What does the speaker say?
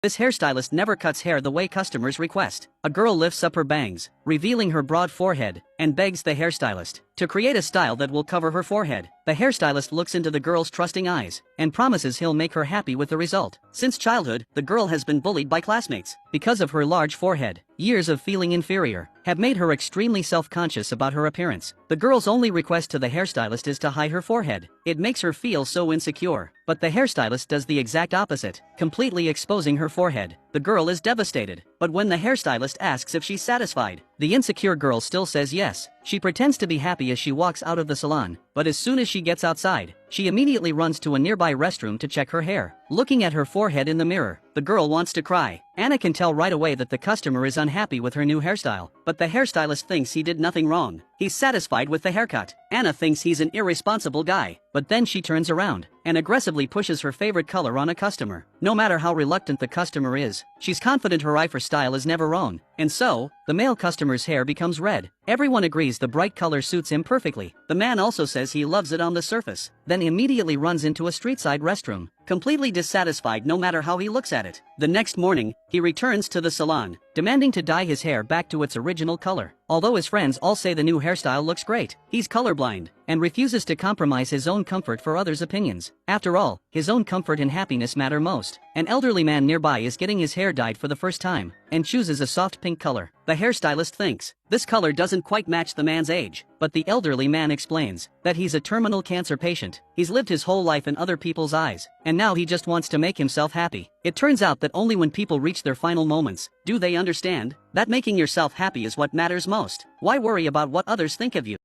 This hairstylist never cuts hair the way customers request. A girl lifts up her bangs, revealing her broad forehead, and begs the hairstylist to create a style that will cover her forehead. The hairstylist looks into the girl's trusting eyes and promises he'll make her happy with the result. Since childhood, the girl has been bullied by classmates because of her large forehead. Years of feeling inferior have made her extremely self-conscious about her appearance. The girl's only request to the hairstylist is to hide her forehead. It makes her feel so insecure. But the hairstylist does the exact opposite, completely exposing her forehead. The girl is devastated. But when the hairstylist asks if she's satisfied, the insecure girl still says yes. She pretends to be happy as she walks out of the salon, but as soon as she gets outside, she immediately runs to a nearby restroom to check her hair. Looking at her forehead in the mirror, the girl wants to cry. Anna can tell right away that the customer is unhappy with her new hairstyle, but the hairstylist thinks he did nothing wrong. He's satisfied with the haircut. Anna thinks he's an irresponsible guy, but then she turns around and aggressively pushes her favorite color on a customer. No matter how reluctant the customer is, she's confident her eye for style is never wrong, and so, the male customer's hair becomes red. Everyone agrees the bright color suits him perfectly. The man also says he loves it on the surface, then immediately runs into a street-side restroom, completely dissatisfied no matter how he looks at it. The next morning, he returns to the salon, demanding to dye his hair back to its original color. Although his friends all say the new hairstyle looks great, he's colorblind and refuses to compromise his own comfort for others' opinions. After all, his own comfort and happiness matter most. An elderly man nearby is getting his hair dyed for the first time and chooses a soft pink color. The hairstylist thinks this color doesn't quite match the man's age, but the elderly man explains that he's a terminal cancer patient. He's lived his whole life in other people's eyes, and now he just wants to make himself happy. It turns out that only when people reach their final moments do they understand that making yourself happy is what matters most. Why worry about what others think of you?